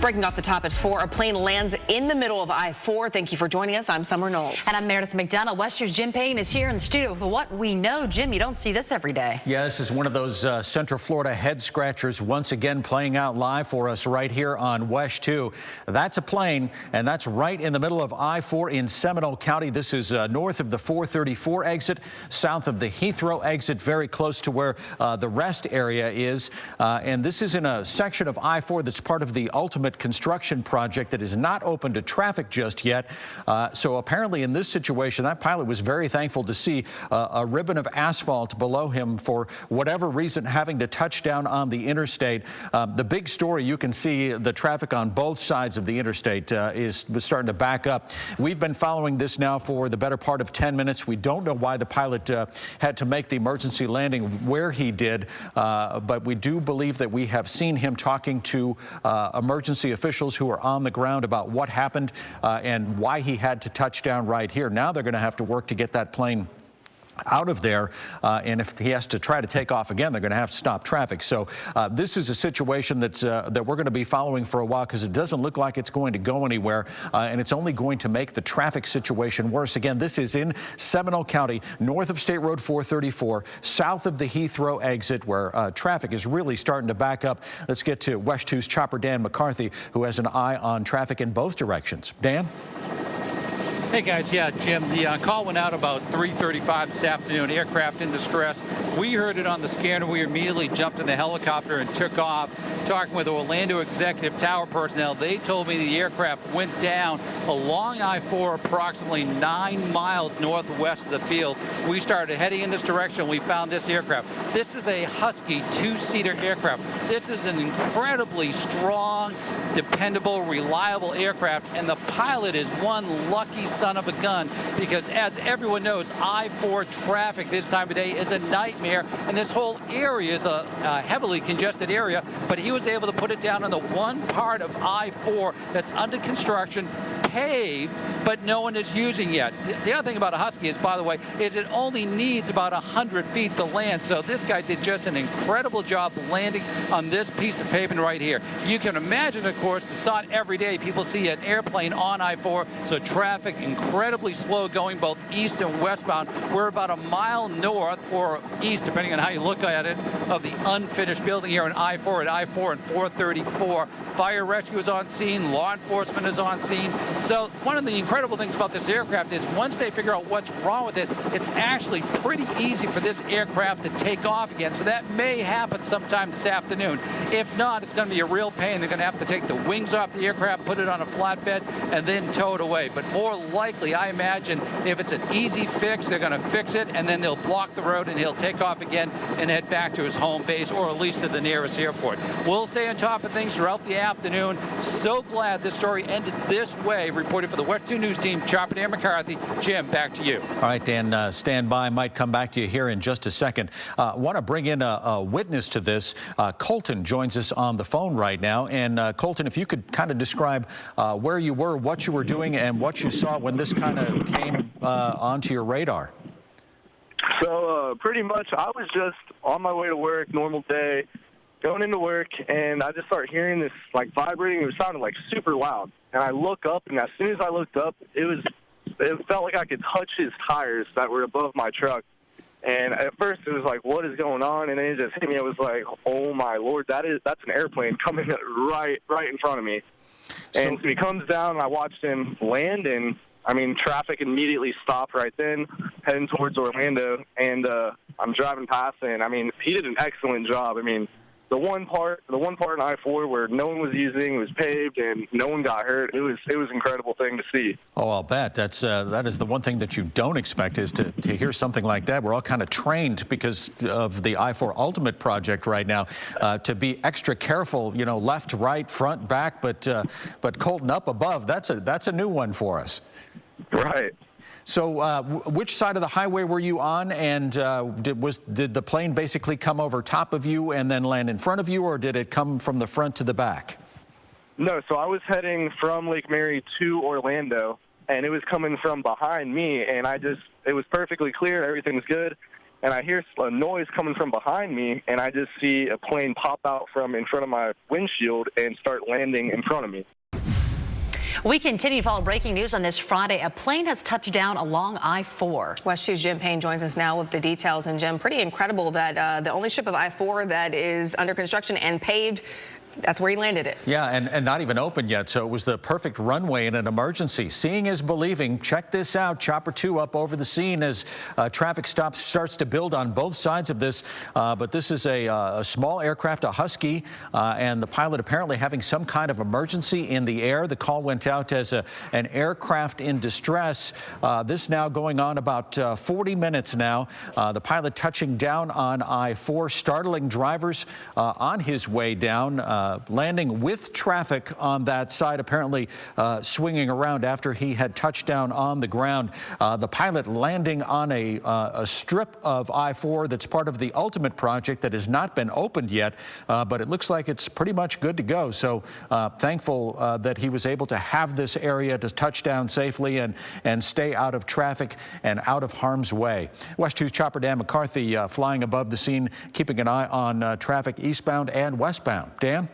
Breaking off the top at 4, a plane lands in the middle of I-4. Thank you for joining us. I'm Summer Knowles. And I'm Meredith McDonough. West News' Jim Payne is here in the studio with what we know. Jim, you don't see this every day. Yeah, this is one of those Central Florida head scratchers once again playing out live for us right here on WESH 2. That's a plane, and that's right in the middle of I-4 in Seminole County. This is north of the 434 exit, south of the Heathrow exit, very close to where the rest area is. And this is in a section of I-4 that's part of the Ultimate construction project that is not open to traffic just yet. So apparently in this situation, that pilot was very thankful to see a ribbon of asphalt below him for whatever reason having to touch down on the interstate. The big story, you can see the traffic on both sides of the interstate is starting to back up. We've been following this now for the better part of 10 minutes. We don't know why the pilot had to make the emergency landing where he did, but we do believe that we have seen him talking to emergency officials who are on the ground about what happened and why he had to touch down right here. Now they're going to have to work to get that plane out of there, and if he has to try to take off again, they're going to have to stop traffic. So this is a situation that's that we're going to be following for a while, because it doesn't look like it's going to go anywhere, and it's only going to make the traffic situation worse. Again, this is in Seminole County, north of State Road 434, south of the Heathrow exit, where traffic is really starting to back up. Let's get to WESH 2's Chopper Dan McCarthy, who has an eye on traffic in both directions. Dan? Hey guys, yeah, Jim, the call went out about 3:35 this afternoon, aircraft in distress. We heard it on the scanner. We immediately jumped in the helicopter and took off. Talking with Orlando Executive Tower personnel, they told me the aircraft went down along I-4 approximately 9 miles northwest of the field. We started heading in this direction. We found this aircraft. This is a Husky two-seater aircraft. This is an incredibly strong, dependable, reliable aircraft, and the pilot is one lucky son of a gun, because as everyone knows, I-4 traffic this time of day is a nightmare, and this whole area is a heavily congested area, but he was able to put it down on the one part of I-4 that's under construction, paved, but no one is using yet. The other thing about a Husky is, by the way, is it only needs about 100 feet to land. So this guy did just an incredible job landing on this piece of pavement right here. You can imagine, of course, it's not every day people see an airplane on I-4, so traffic incredibly slow going both east and westbound. We're about a mile north or east, depending on how you look at it, of the unfinished building here on I-4 at I-4 and 434. Fire rescue is on scene, law enforcement is on scene. So one of the incredible things about this aircraft is once they figure out what's wrong with it, it's actually pretty easy for this aircraft to take off again. So that may happen sometime this afternoon. If not, it's going to be a real pain. They're going to have to take the wings off the aircraft, put it on a flatbed, and then tow it away. But more likely, I imagine, if it's an easy fix, they're going to fix it, and then they'll block the road, and he'll take off again and head back to his home base, or at least to the nearest airport. We'll stay on top of things throughout the afternoon. So glad this story ended this way. Reporting for the WESH 2 News Team, Chopper Dan McCarthy. Jim, back to you. All right, Dan, stand by. Might come back to you here in just a second. Want to bring in a witness to this. Colton joins us on the phone right now. And Colton, if you could kind of describe where you were, what you were doing, and what you saw when this kind of came onto your radar. So pretty much I was just on my way to work, normal day, going into work, and I just started hearing this like vibrating. It was sounding like super loud. And I look up, and as soon as I looked up, it felt like I could touch his tires that were above my truck. And at first it was like, what is going on? And then it just hit me. I was like, oh my Lord, that's an airplane coming right in front of me. And so he comes down, and I watched him land, and I mean, traffic immediately stopped right then, heading towards Orlando, and I'm driving past, and I mean, he did an excellent job. I mean, the one part in I-4 where no one was using, it was paved, and no one got hurt. It was an incredible thing to see. Oh, I'll bet. That is the one thing that you don't expect, is to hear something like that. We're all kind of trained because of the I-4 Ultimate project right now to be extra careful, you know, left, right, front, back, but Colton, up above, that's a new one for us. Right. So which side of the highway were you on, and did the plane basically come over top of you and then land in front of you, or did it come from the front to the back? No, so I was heading from Lake Mary to Orlando, and it was coming from behind me, and it was perfectly clear, everything was good. and I hear a noise coming from behind me, and I just see a plane pop out from in front of my windshield and start landing in front of me. We continue to follow breaking news on this Friday. A plane has touched down along I-4. West 2's Jim Payne joins us now with the details. And Jim, pretty incredible that the only strip of I-4 that is under construction and paved, that's where he landed it. Yeah, and not even open yet, so it was the perfect runway in an emergency. Seeing is believing. Check this out. Chopper 2 up over the scene as traffic starts to build on both sides of this. But this is a small aircraft, a Husky, and the pilot apparently having some kind of emergency in the air. The call went out as an aircraft in distress. This now going on about 40 minutes now. The pilot touching down on I-4, startling drivers on his way down. Landing with traffic on that side, apparently swinging around after he had touched down on the ground. The pilot landing on a strip of I-4 that's part of the Ultimate project that has not been opened yet, but it looks like it's pretty much good to go. So thankful that he was able to have this area to touch down safely and stay out of traffic and out of harm's way. West 2's Chopper Dan McCarthy flying above the scene, keeping an eye on traffic eastbound and westbound. Dan?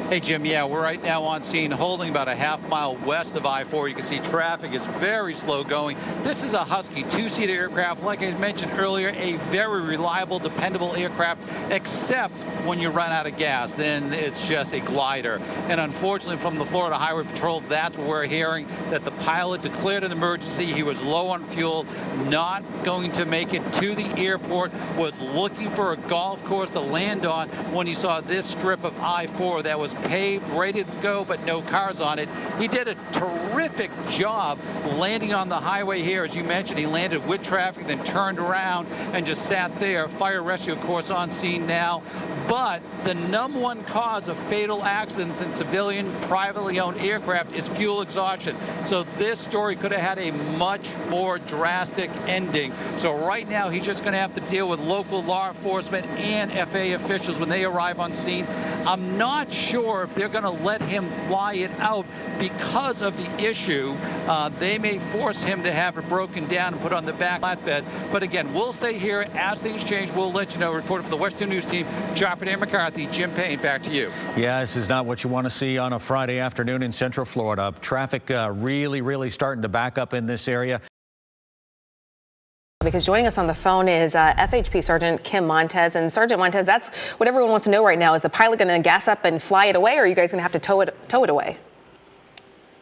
Hey, Jim, yeah, we're right now on scene holding about a half-mile west of I-4. You can see traffic is very slow going. This is a Husky two-seater aircraft. Like I mentioned earlier, a very reliable, dependable aircraft, except when you run out of gas. Then it's just a glider. And unfortunately, from the Florida Highway Patrol, that's what we're hearing, that the pilot declared an emergency. He was low on fuel, not going to make it to the airport, was looking for a golf course to land on when he saw this strip of I-4 that was paved, ready to go, but no cars on it. He did a terrific job landing on the highway here. As you mentioned, he landed with traffic, then turned around and just sat there. Fire rescue, of course, on scene now. But the #1 cause of fatal accidents in civilian, privately owned aircraft is fuel exhaustion. So this story could have had a much more drastic ending. So right now, he's just going to have to deal with local law enforcement and FAA officials when they arrive on scene. I'm not sure if they're going to let him fly it out because of the issue. They may force him to have it broken down and put on the back flatbed. But again, we'll stay here. As things change, we'll let you know. Reporter for the West 2 News Team, Chopper Dan McCarthy, Jim Payne, back to you. Yeah, this is not what you want to see on a Friday afternoon in Central Florida. Traffic really starting to back up in this area. Because joining us on the phone is FHP Sergeant Kim Montez. And Sergeant Montez, that's what everyone wants to know right now. Is the pilot going to gas up and fly it away, or are you guys going to have to tow it away?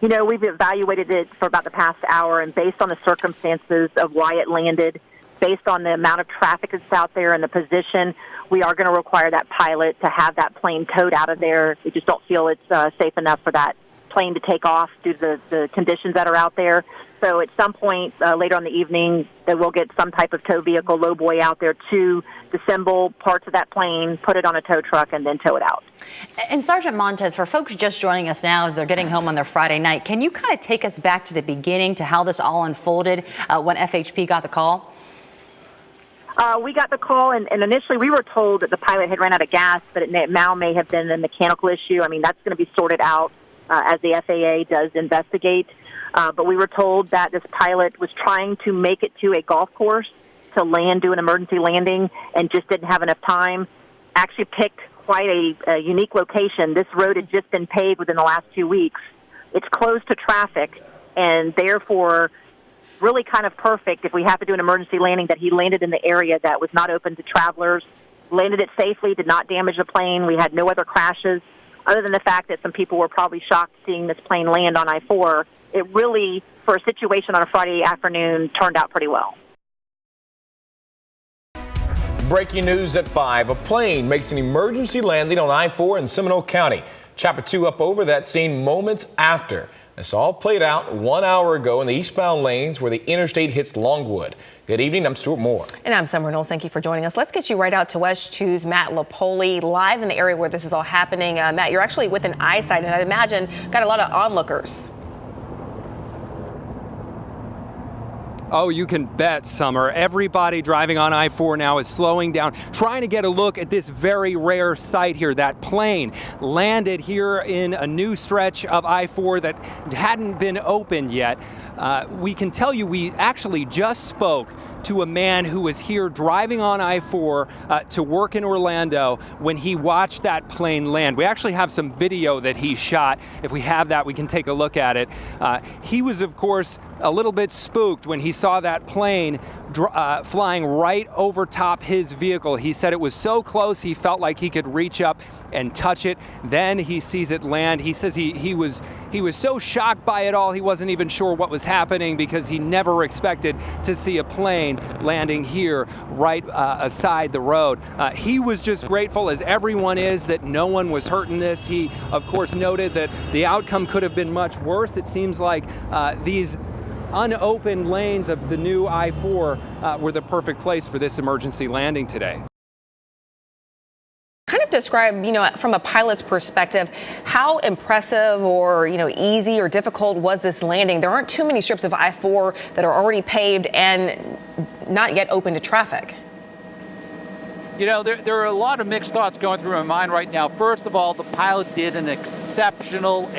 You know, we've evaluated it for about the past hour, and based on the circumstances of why it landed, based on the amount of traffic that's out there and the position, we are going to require that pilot to have that plane towed out of there. We just don't feel it's safe enough for that plane to take off due to the conditions that are out there. So at some point later on the evening, that we'll get some type of tow vehicle, lowboy out there to disassemble parts of that plane, put it on a tow truck, and then tow it out. And Sergeant Montez, for folks just joining us now as they're getting home on their Friday night, can you kind of take us back to the beginning to how this all unfolded when FHP got the call? We got the call, and initially we were told that the pilot had run out of gas, but it now may have been a mechanical issue. I mean, that's going to be sorted out as the FAA does investigate. But we were told that this pilot was trying to make it to a golf course to do an emergency landing, and just didn't have enough time. Actually picked quite a unique location. This road had just been paved within the last 2 weeks. It's closed to traffic, and therefore really kind of perfect if we have to do an emergency landing, that he landed in the area that was not open to travelers, landed it safely, did not damage the plane. We had no other crashes, other than the fact that some people were probably shocked seeing this plane land on I-4. It really, for a situation on a Friday afternoon, turned out pretty well. Breaking news at 5. A plane makes an emergency landing on I-4 in Seminole County. Chopper 2 up over that scene moments after. This all played out 1 hour ago in the eastbound lanes where the interstate hits Longwood. Good evening. I'm Stuart Moore. And I'm Summer Knowles. Thank you for joining us. Let's get you right out to West 2's Matt Lopoli, live in the area where this is all happening. Matt, you're actually within eyesight, and I'd imagine got a lot of onlookers. Oh, you can bet, Summer. Everybody driving on I-4 now is slowing down, trying to get a look at this very rare sight here. That plane landed here in a new stretch of I-4 that hadn't been opened yet. We can tell you we actually just spoke to a man who was here driving on I-4 to work in Orlando when he watched that plane land. We actually have some video that he shot. If we have that, we can take a look at it. He was, of course, a little bit spooked when he saw that plane flying right over top his vehicle. He said it was so close he felt like he could reach up and touch it. Then he sees it land. He says he was so shocked by it all he wasn't even sure what was happening because he never expected to see a plane landing here right aside the road. He was just grateful, as everyone is, that no one was hurt in this. He, of course, noted that the outcome could have been much worse. It seems like these unopened lanes of the new I-4 were the perfect place for this emergency landing today. Kind of describe, from a pilot's perspective, how impressive or, easy or difficult was this landing? There aren't too many strips of I-4 that are already paved and not yet open to traffic. There are a lot of mixed thoughts going through my mind right now. First of all, the pilot did an exceptional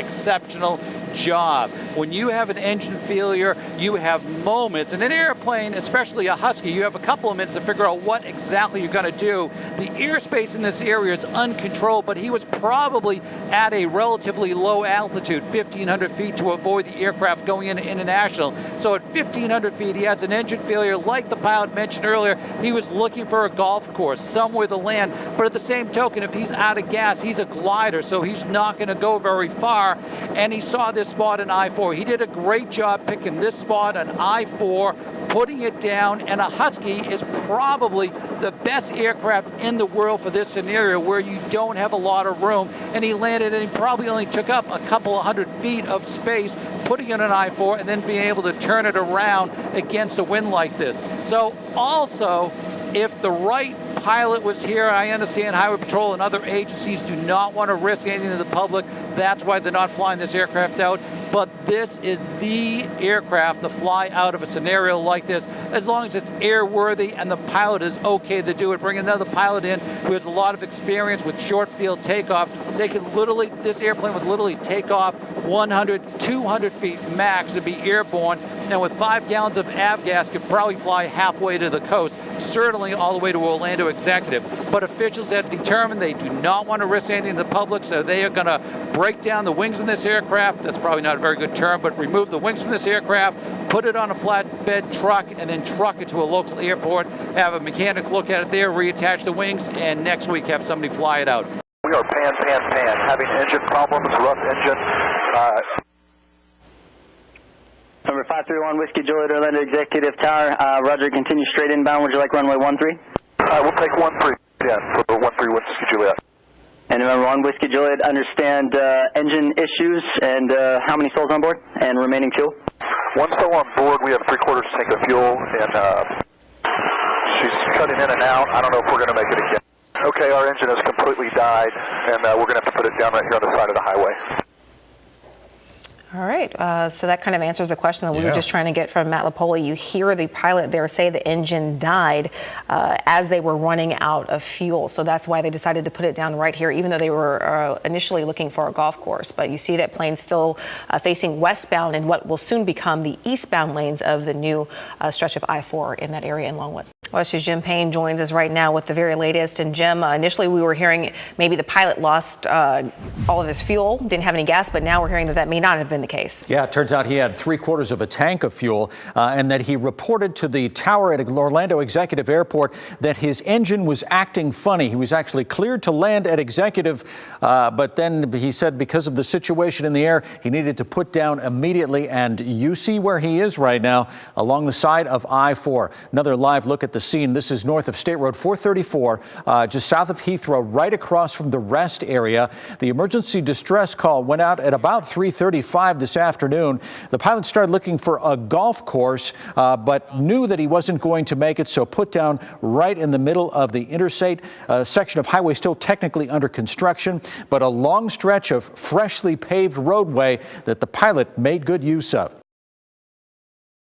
job. When you have an engine failure, you have moments. In an airplane, especially a Husky, you have a couple of minutes to figure out what exactly you're going to do. The airspace in this area is uncontrolled, but he was probably at a relatively low altitude, 1,500 feet, to avoid the aircraft going into international. So at 1,500 feet, he has an engine failure. Like the pilot mentioned earlier, he was looking for a golf course, somewhere to land. But at the same token, if he's out of gas, he's a glider, so he's not going to go very far. And he saw this spot in I-4. He did a great job picking this spot on I-4, putting it down, and a Husky is probably the best aircraft in the world for this scenario where you don't have a lot of room. And he landed and he probably only took up a couple of 100 feet of space, putting it on I-4 and then being able to turn it around against a wind like this. So also, if the right pilot was here, I understand Highway Patrol and other agencies do not want to risk anything to the public. That's why they're not flying this aircraft out. But this is the aircraft to fly out of a scenario like this, as long as it's airworthy and the pilot is okay to do it. Bring another pilot in who has a lot of experience with short field takeoffs. They can literally, this airplane would literally take off 100, 200 feet max to be airborne. And with 5 gallons of avgas, could probably fly halfway to the coast, certainly all the way to Orlando Executive. But officials have determined they do not want to risk anything to the public, so they are going to break down the wings in this aircraft. That's probably not a very good term, but remove the wings from this aircraft, put it on a flatbed truck, and then truck it to a local airport, have a mechanic look at it there, reattach the wings, and next week have somebody fly it out. We are pan, having engine problems, rough engine. Number 531 Whiskey Juliet, Orlando Executive Tower. Roger, continue straight inbound. Would you like runway 13? We'll take 13, yeah, for 13 Whiskey Juliet. And remember, on Whiskey Juliet, understand engine issues and how many souls on board and remaining fuel? One soul on board. We have 3/4 tank of fuel, and she's cutting in and out. I don't know if we're going to make it again. Okay, our engine has completely died, and we're going to have to put it down right here on the side of the highway. All right, so that kind of answers the question that we were just trying to get from Matt Lipoli. You hear the pilot there say the engine died as they were running out of fuel. So that's why they decided to put it down right here, even though they were initially looking for a golf course. But you see that plane still facing westbound in what will soon become the eastbound lanes of the new stretch of I-4 in that area in Longwood. WESH 2's Jim Payne joins us right now with the very latest. And Jim, initially we were hearing maybe the pilot lost all of his fuel, didn't have any gas, but now we're hearing that that may not have been the case. Yeah, it turns out he had 3/4 of a tank of fuel and that he reported to the tower at Orlando Executive Airport that his engine was acting funny. He was actually cleared to land at Executive, but then he said because of the situation in the air, he needed to put down immediately. And you see where he is right now along the side of I-4. Another live look at the scene. This is north of State Road 434, just south of Heathrow, right across from the rest area. The emergency distress call went out at about 3:35 this afternoon. The pilot started looking for a golf course, but knew that he wasn't going to make it, so put down right in the middle of the interstate. Section of highway still technically under construction, but a long stretch of freshly paved roadway that the pilot made good use of.